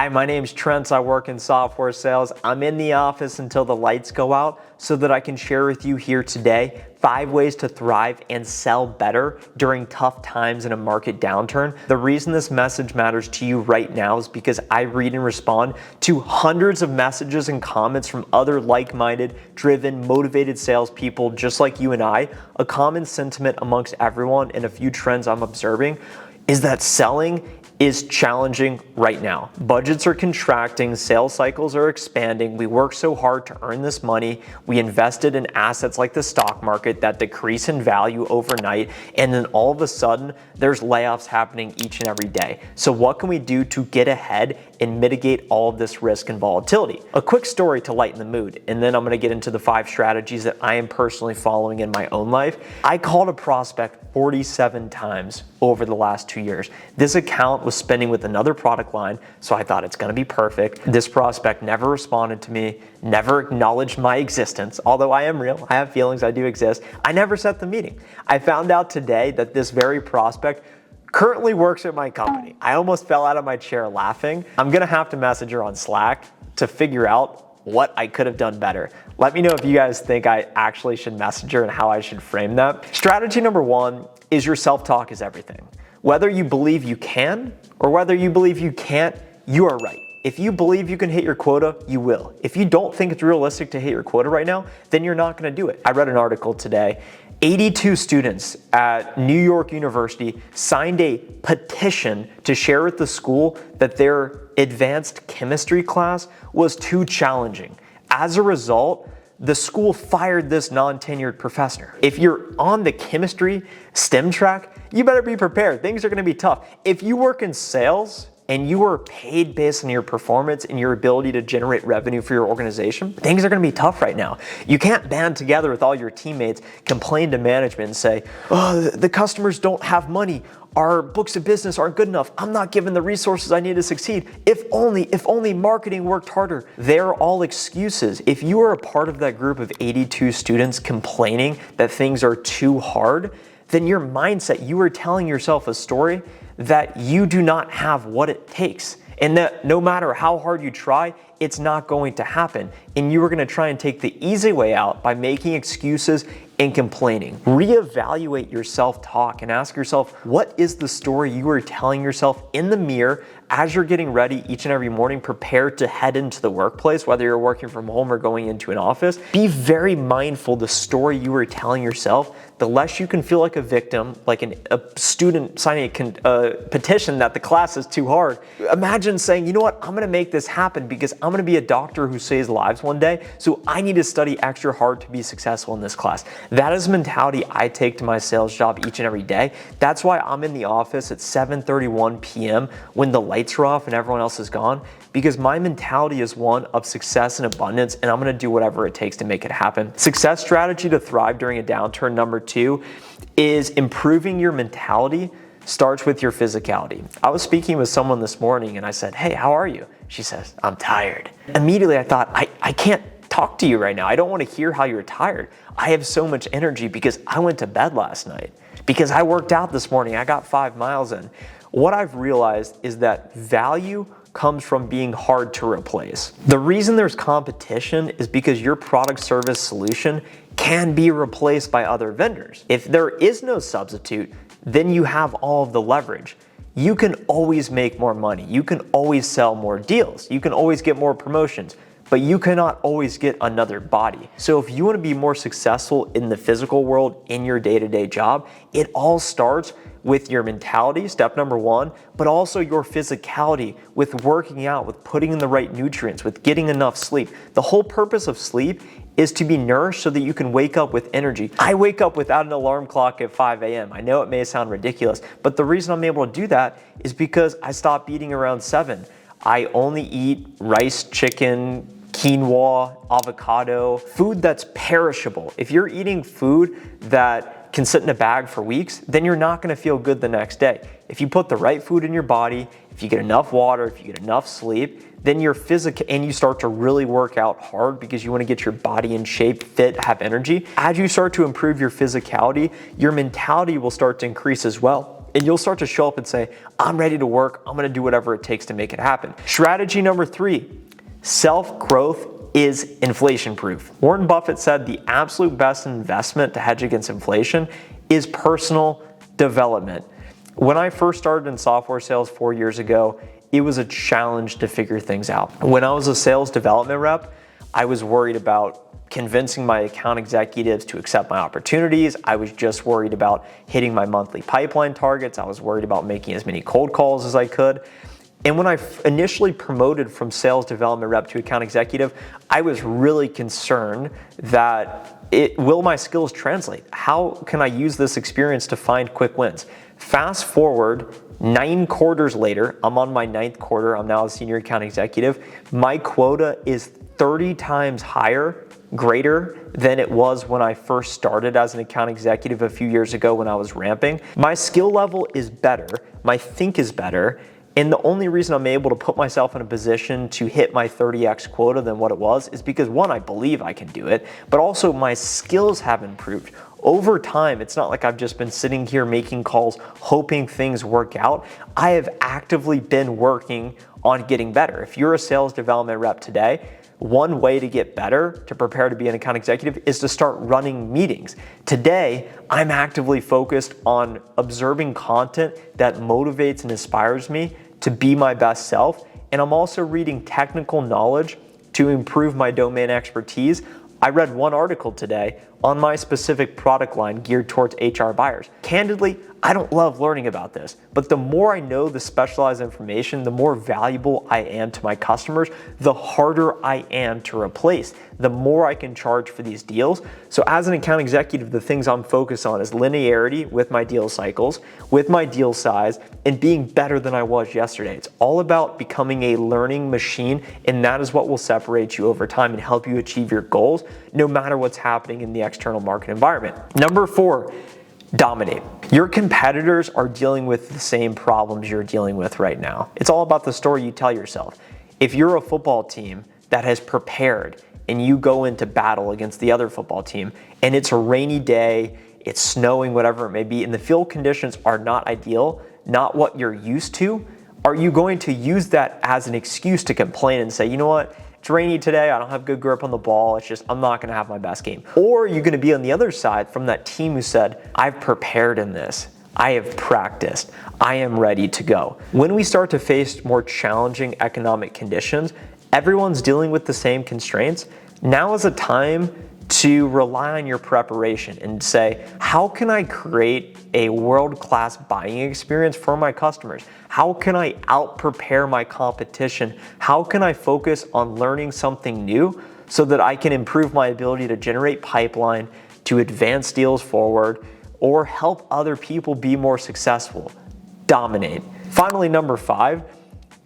Hi, my name's Trent. I work in software sales. I'm in the office until the lights go out so that I can share with you here today 5 ways to thrive and sell better during tough times in a market downturn. The reason this message matters to you right now is because I read and respond to hundreds of messages and comments from other like-minded, driven, motivated salespeople just like you and I. A common sentiment amongst everyone and a few trends I'm observing is that selling is challenging right now. Budgets are contracting, sales cycles are expanding, we work so hard to earn this money, we invested in assets like the stock market that decrease in value overnight, and then all of a sudden, there's layoffs happening each and every day. So what can we do to get ahead and mitigate all of this risk and volatility? A quick story to lighten the mood, and then I'm gonna get into the 5 strategies that I am personally following in my own life. I called a prospect 47 times over the last 2 years. This account was spending with another product line, so I thought it's gonna be perfect. This prospect never responded to me, never acknowledged my existence, although I am real, I have feelings, I do exist. I never set the meeting. I found out today that this very prospect currently works at my company. I almost fell out of my chair laughing. I'm gonna have to message her on Slack to figure out what I could have done better. Let me know if you guys think I actually should message her and how I should frame that. Strategy number 1 is your self-talk is everything. Whether you believe you can or whether you believe you can't, you are right. If you believe you can hit your quota, you will. If you don't think it's realistic to hit your quota right now, then you're not gonna do it. I read an article today. 82 students at New York University signed a petition to share with the school that their advanced chemistry class was too challenging. As a result, the school fired this non-tenured professor. If you're on the chemistry STEM track, you better be prepared. Things are gonna be tough. If you work in sales and you are paid based on your performance and your ability to generate revenue for your organization, things are gonna be tough right now. You can't band together with all your teammates, complain to management and say, oh, the customers don't have money, our books of business aren't good enough, I'm not given the resources I need to succeed. If only marketing worked harder. They're all excuses. If you are a part of that group of 82 students complaining that things are too hard, then your mindset, you are telling yourself a story that you do not have what it takes, and that no matter how hard you try, it's not going to happen. And you are going to try and take the easy way out by making excuses and complaining. Reevaluate your self-talk and ask yourself, what is the story you are telling yourself in the mirror as you're getting ready each and every morning, prepared to head into the workplace, whether you're working from home or going into an office? Be very mindful the story you are telling yourself. The less you can feel like a victim, like a student signing a petition that the class is too hard. Imagine saying, you know what, I'm gonna make this happen because I'm gonna be a doctor who saves lives one day, so I need to study extra hard to be successful in this class. That is a mentality I take to my sales job each and every day. That's why I'm in the office at 7:31 p.m. when the lights are off and everyone else is gone, because my mentality is one of success and abundance, and I'm gonna do whatever it takes to make it happen. Success strategy to thrive during a downturn number 2 is improving your mentality starts with your physicality. I was speaking with someone this morning and I said, hey, how are you? She says, I'm tired. Immediately I thought, I can't talk to you right now. I don't want to hear how you're tired. I have so much energy because I went to bed last night, because I worked out this morning. I got 5 miles in. What I've realized is that value comes from being hard to replace. The reason there's competition is because your product, service, solution can be replaced by other vendors. If there is no substitute, then you have all of the leverage. You can always make more money. You can always sell more deals. You can always get more promotions, but you cannot always get another body. So if you want to be more successful in the physical world, in your day-to-day job, it all starts with your mentality, step number 1, but also your physicality, with working out, with putting in the right nutrients, with getting enough sleep. The whole purpose of sleep is to be nourished so that you can wake up with energy. I wake up without an alarm clock at 5 a.m. I know it may sound ridiculous, but the reason I'm able to do that is because I stopped eating around 7. I only eat rice, chicken, quinoa, avocado, food that's perishable. If you're eating food that can sit in a bag for weeks, then you're not gonna feel good the next day. If you put the right food in your body, if you get enough water, if you get enough sleep, then your physical, and you start to really work out hard because you want to get your body in shape, fit, have energy. As you start to improve your physicality, your mentality will start to increase as well. and you'll start to show up and say, I'm ready to work. I'm going to do whatever it takes to make it happen. Strategy number 3, self-growth is inflation-proof. Warren Buffett said the absolute best investment to hedge against inflation is personal development. When I first started in software sales 4 years ago, it was a challenge to figure things out. When I was a sales development rep, I was worried about convincing my account executives to accept my opportunities. I was just worried about hitting my monthly pipeline targets. I was worried about making as many cold calls as I could. And when I initially promoted from sales development rep to account executive, I was really concerned that will my skills translate? How can I use this experience to find quick wins? Fast forward 9 quarters later, I'm on my 9th quarter, I'm now a senior account executive. My quota is 30 times greater than it was when I first started as an account executive a few years ago when I was ramping. My skill level is better, my think is better, and the only reason I'm able to put myself in a position to hit my 30x quota than what it was is because, one, I believe I can do it, but also my skills have improved. Over time, it's not like I've just been sitting here making calls, hoping things work out. I have actively been working on getting better. If you're a sales development rep today, one way to get better, to prepare to be an account executive, is to start running meetings. Today, I'm actively focused on observing content that motivates and inspires me to be my best self, and I'm also reading technical knowledge to improve my domain expertise. I read one article today on my specific product line geared towards HR buyers. Candidly, I don't love learning about this, but the more I know the specialized information, the more valuable I am to my customers, the harder I am to replace, the more I can charge for these deals. So as an account executive, the things I'm focused on is linearity with my deal cycles, with my deal size, and being better than I was yesterday. It's all about becoming a learning machine, and that is what will separate you over time and help you achieve your goals, no matter what's happening in the external market environment. Number 4, dominate. Your competitors are dealing with the same problems you're dealing with right now. It's all about the story you tell yourself. If you're a football team that has prepared and you go into battle against the other football team and it's a rainy day, it's snowing, whatever it may be, and the field conditions are not ideal, not what you're used to, are you going to use that as an excuse to complain and say, you know what? It's rainy today, I don't have good grip on the ball, it's just I'm not gonna have my best game. Or you're gonna be on the other side from that team who said, I've prepared in this, I have practiced, I am ready to go. When we start to face more challenging economic conditions, everyone's dealing with the same constraints. Now is a time to rely on your preparation and say, how can I create a world-class buying experience for my customers? How can I out-prepare my competition? How can I focus on learning something new so that I can improve my ability to generate pipeline, to advance deals forward, or help other people be more successful? Dominate. Finally, number 5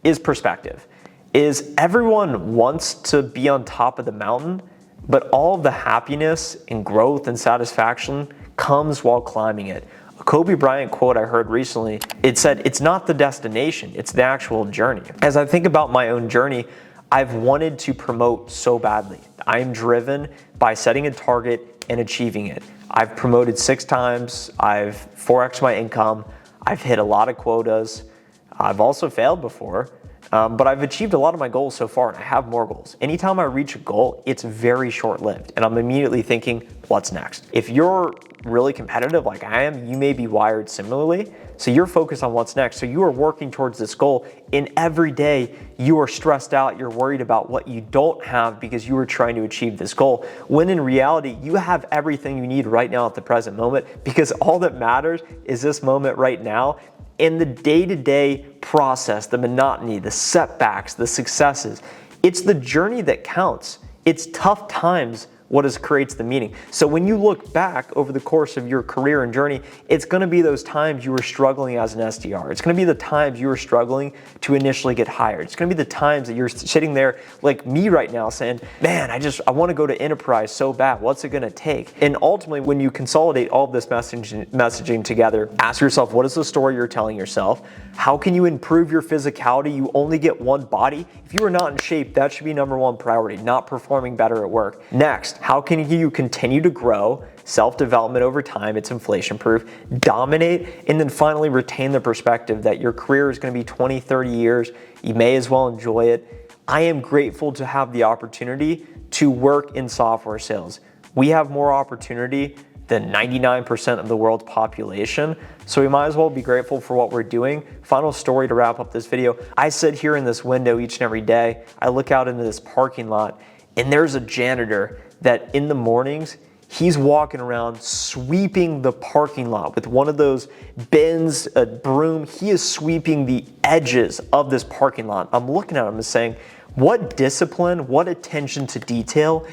is perspective. Is everyone wants to be on top of the mountain, but all of the happiness and growth and satisfaction comes while climbing it. A Kobe Bryant quote I heard recently, it said, it's not the destination, it's the actual journey. As I think about my own journey, I've wanted to promote so badly. I'm driven by setting a target and achieving it. I've promoted 6 times, I've 4x my income, I've hit a lot of quotas, I've also failed before, but I've achieved a lot of my goals so far, and I have more goals. Anytime I reach a goal, it's very short-lived, and I'm immediately thinking, what's next? If you're really competitive like I am, you may be wired similarly, so you're focused on what's next. So you are working towards this goal, and every day you are stressed out, you're worried about what you don't have because you are trying to achieve this goal, when in reality, you have everything you need right now at the present moment, because all that matters is this moment right now. In the day-to-day process, the monotony, the setbacks, the successes, it's the journey that counts. It's tough times what creates the meaning. So when you look back over the course of your career and journey, it's gonna be those times you were struggling as an SDR. It's gonna be the times you were struggling to initially get hired. It's gonna be the times that you're sitting there like me right now saying, man, I wanna go to enterprise so bad, what's it gonna take? And ultimately, when you consolidate all of this messaging together, ask yourself, what is the story you're telling yourself? How can you improve your physicality? You only get one body. If you are not in shape, that should be number 1 priority, not performing better at work. Next, how can you continue to grow, self-development over time, it's inflation proof, dominate, and then finally retain the perspective that your career is going to be 20, 30 years, you may as well enjoy it. I am grateful to have the opportunity to work in software sales. We have more opportunity than 99% of the world's population, so we might as well be grateful for what we're doing. Final story to wrap up this video. I sit here in this window each and every day. I look out into this parking lot, and there's a janitor that in the mornings, he's walking around sweeping the parking lot with one of those bins, a broom. He is sweeping the edges of this parking lot. I'm looking at him and saying, what discipline, what attention to detail,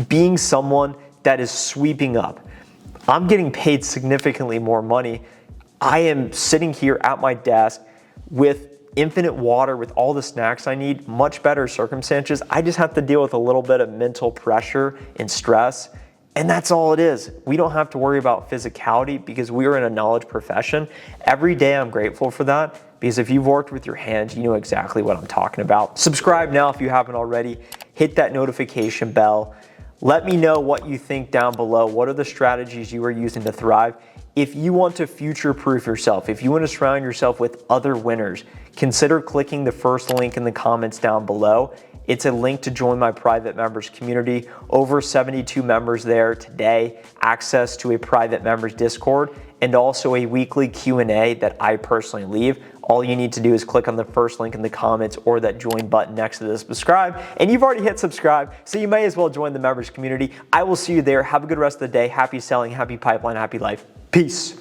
being someone that is sweeping up. I'm getting paid significantly more money. I am sitting here at my desk with infinite water, with all the snacks I need, much better circumstances. I just have to deal with a little bit of mental pressure and stress, and that's all it is. We don't have to worry about physicality because we are in a knowledge profession. Every day I'm grateful for that, because if you've worked with your hands, you know exactly what I'm talking about. Subscribe now if you haven't already. Hit that notification bell. Let me know what you think down below. What are the strategies you are using to thrive? If you want to future-proof yourself, if you want to surround yourself with other winners, consider clicking the first link in the comments down below. It's a link to join my private members community. Over 72 members there today, access to a private members Discord, and also a weekly Q&A that I personally leave. All you need to do is click on the first link in the comments or that join button next to the subscribe, and you've already hit subscribe, so you may as well join the members community. I will see you there. Have a good rest of the day. Happy selling, happy pipeline, happy life. Peace.